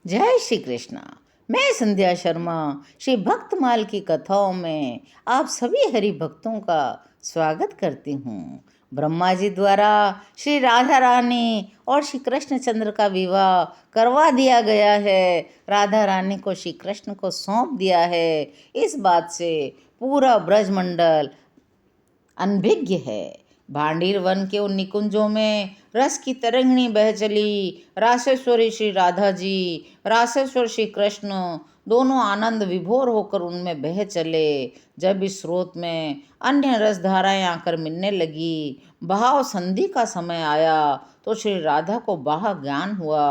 जय श्री कृष्णा। मैं संध्या शर्मा श्री भक्तमाल की कथाओं में आप सभी हरि भक्तों का स्वागत करती हूँ। ब्रह्मा जी द्वारा श्री राधा रानी और श्री कृष्ण चंद्र का विवाह करवा दिया गया है। राधा रानी को श्री कृष्ण को सौंप दिया है। इस बात से पूरा ब्रजमंडल अनभिज्ञ है। भांडीर वन के उन निकुंजों में रस की तरंगिणी बह चली। रासेश्वरी श्री राधा जी, रासेश्वर श्री कृष्ण दोनों आनंद विभोर होकर उनमें बह चले। जब इस स्रोत में अन्य रस धाराएं आकर मिलने लगी, भाव संधि का समय आया तो श्री राधा को बाह ज्ञान हुआ।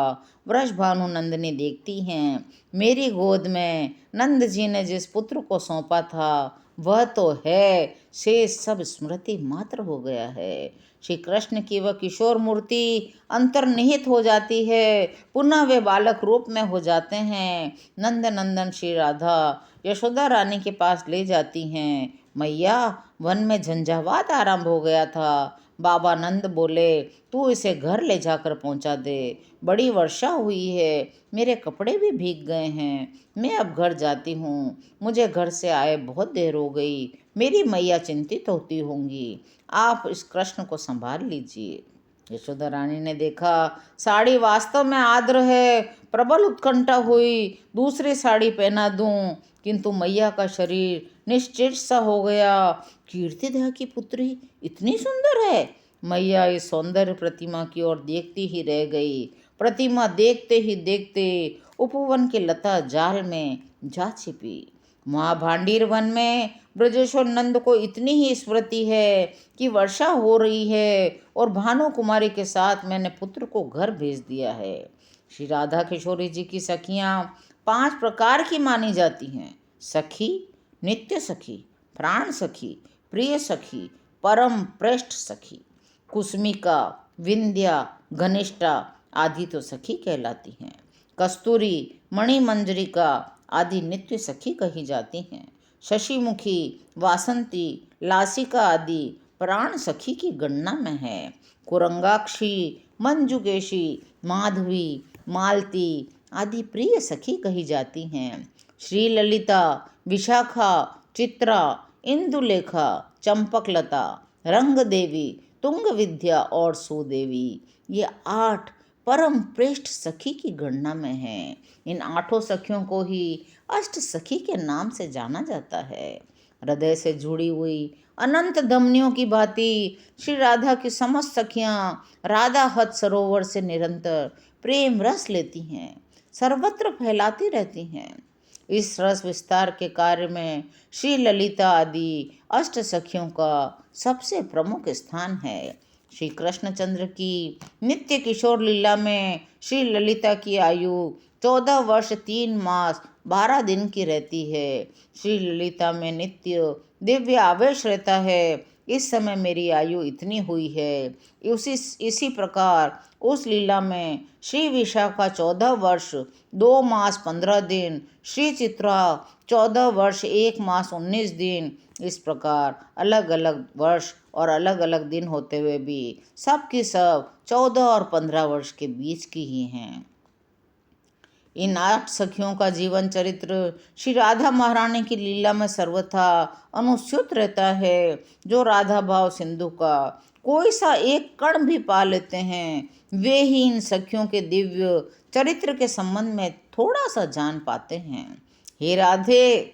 वृष भानु नंदिनी देखती हैं, मेरी गोद में नंद जी ने जिस पुत्र को सौंपा था वह तो है, शेष सब स्मृति मात्र हो गया है। श्री कृष्ण की वह किशोर मूर्ति अंतर्निहित हो जाती है, पुनः वे बालक रूप में हो जाते हैं। नंद नंदन श्री राधा यशोदा रानी के पास ले जाती हैं। मैया, वन में झंझावात आरंभ हो गया था। बाबा नंद बोले, तू इसे घर ले जाकर पहुंचा दे। बड़ी वर्षा हुई है, मेरे कपड़े भी भीग गए हैं। मैं अब घर जाती हूँ, मुझे घर से आए बहुत देर हो गई। मेरी मैया चिंतित होती होंगी, आप इस कृष्ण को संभाल लीजिए। यशोदा रानी ने देखा साड़ी वास्तव में आर्द्र है। प्रबल उत्कंठा हुई, दूसरी साड़ी पहना दूं, किंतु मैया का शरीर निश्चित सा हो गया। कीर्तिदह की पुत्री इतनी सुंदर है। मैया इस सौंदर्य प्रतिमा की ओर देखती ही रह गई। प्रतिमा देखते ही देखते उपवन के लता जाल में जा छिपी। महाभांडीर वन में ब्रजेश्वर नंद को इतनी ही स्मृति है कि वर्षा हो रही है और भानु कुमारी के साथ मैंने पुत्र को घर भेज दिया है। श्री राधा किशोरी जी की सखियाँ 5 प्रकार की मानी जाती हैं। सखी, नित्य सखी, प्राण सखी, प्रिय सखी, परम प्रेष्ठ सखी। कुसुमिका, विंध्या, घनिष्ठा आदि तो सखी कहलाती हैं। कस्तूरी, मणिमंजरिका आदि नित्य सखी कही जाती हैं। शशिमुखी, वासंती, लासिका आदि प्राण सखी की गणना में है। कुरंगाक्षी, मंजुकेशी, माधवी, मालती आदि प्रिय सखी कही जाती हैं। श्री ललिता, विशाखा, चित्रा, इंदुलेखा, चंपकलता, रंग देवी, तुंग विद्या और सुदेवी ये 8 परम प्रेष्ठ सखी की गणना में हैं। इन 8 सखियों को ही अष्ट सखी के नाम से जाना जाता है। हृदय से जुड़ी हुई अनंत धमनियों की भांति श्री राधा की समस्त सखियां राधा हत सरोवर से निरंतर प्रेम रस लेती हैं, सर्वत्र फैलाती रहती हैं। इस रस विस्तार के कार्य में श्री ललिता आदि अष्ट सखियों का सबसे प्रमुख स्थान है। श्री कृष्णचंद्र की नित्य किशोर लीला में श्री ललिता की आयु 14 वर्ष 3 मास 12 दिन की रहती है। श्री ललिता में नित्य दिव्य आवेश रहता है। इस समय मेरी आयु इतनी हुई है। इसी प्रकार उस लीला में श्री विशाखा 14 वर्ष 2 मास 15 दिन, श्री चित्रा 14 वर्ष 1 मास 19 दिन। इस प्रकार अलग अलग वर्ष और अलग अलग दिन होते हुए भी सब की सब 14 और 15 वर्ष के बीच की ही हैं। इन 8 सखियों का जीवन चरित्र श्री राधा महारानी की लीला में सर्वथा अनुस्यूत रहता है। जो राधा भाव सिंधु का कोई सा एक कण भी पा लेते हैं, वे ही इन सखियों के दिव्य चरित्र के संबंध में थोड़ा सा जान पाते हैं। हे राधे,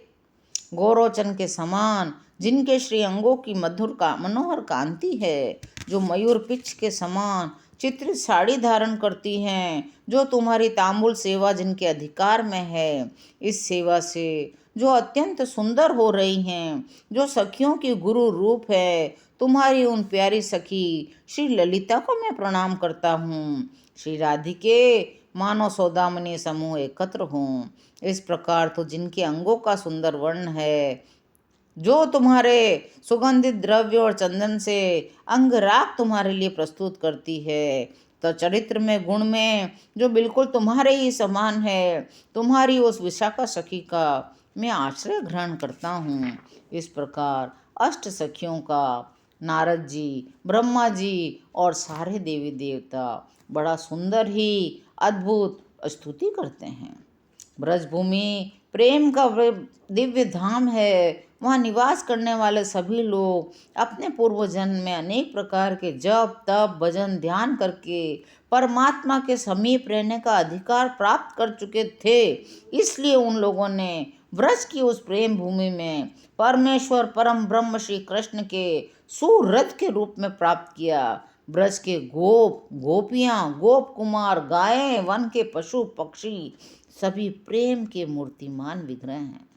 गौरोचन के समान जिनके श्री अंगों की मनोहर कांति है, जो मयूर पिच के समान चित्रित साड़ी धारण करती हैं, जो तुम्हारी तांबुल सेवा जिनके अधिकार में है, इस सेवा से जो अत्यंत सुंदर हो रही हैं, जो सखियों की गुरु रूप है, तुम्हारी उन प्यारी सखी श्री ललिता को मैं प्रणाम करता हूँ। श्री राधिके, मानो सौदामनी समूह एकत्र हों। इस प्रकार तो जिनके अंगों का सुंदर वर्ण है, जो तुम्हारे सुगंधित द्रव्य और चंदन से अंगराग तुम्हारे लिए प्रस्तुत करती है, तो चरित्र में गुण में जो बिल्कुल तुम्हारे ही समान है, तुम्हारी उस विशाखा सखी का मैं आश्रय ग्रहण करता हूँ। इस प्रकार अष्ट सखियों का नारद जी, ब्रह्मा जी और सारे देवी देवता बड़ा सुंदर ही अद्भुत स्तुति करते हैं। ब्रजभूमि प्रेम का दिव्य धाम है। वहाँ निवास करने वाले सभी लोग अपने पूर्व जन्म में अनेक प्रकार के जप तप भजन ध्यान करके परमात्मा के समीप रहने का अधिकार प्राप्त कर चुके थे। इसलिए उन लोगों ने ब्रज की उस प्रेम भूमि में परमेश्वर परम ब्रह्म श्री कृष्ण के सुरथ के रूप में प्राप्त किया। ब्रज के गोप गोपियाँ गोप कुमार गायें वन के पशु पक्षी सभी प्रेम के मूर्तिमान विग्रह हैं।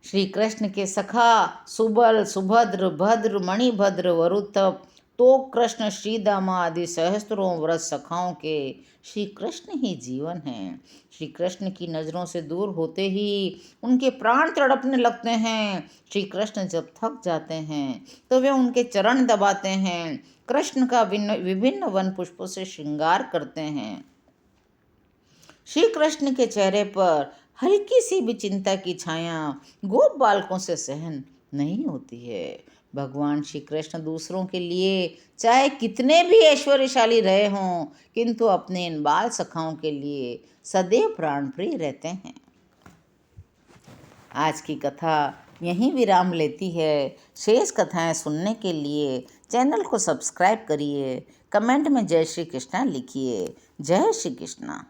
श्री कृष्ण के सखा सुबल सुभद्र भद्र मणिभद्र वरुथप तो कृष्ण श्रीदामा आदि सहस्त्रों व्रत सखाओं के श्री कृष्ण ही जीवन हैं। श्री कृष्ण की नज़रों से दूर होते ही उनके प्राण तड़पने लगते हैं। श्री कृष्ण जब थक जाते हैं तो वे उनके चरण दबाते हैं, कृष्ण का विभिन्न वन पुष्पों से श्रृंगार करते हैं। श्री कृष्ण के चेहरे पर हल्की सी भी चिंता की छाया गोप बालकों से सहन नहीं होती है। भगवान श्री कृष्ण दूसरों के लिए चाहे कितने भी ऐश्वर्यशाली रहे हों, किंतु अपने इन बाल सखाओं के लिए सदैव प्राणप्रिय रहते हैं। आज की कथा यहीं विराम लेती है। शेष कथाएं सुनने के लिए चैनल को सब्सक्राइब करिए, कमेंट में जय श्री कृष्णा लिखिए। जय श्री कृष्णा।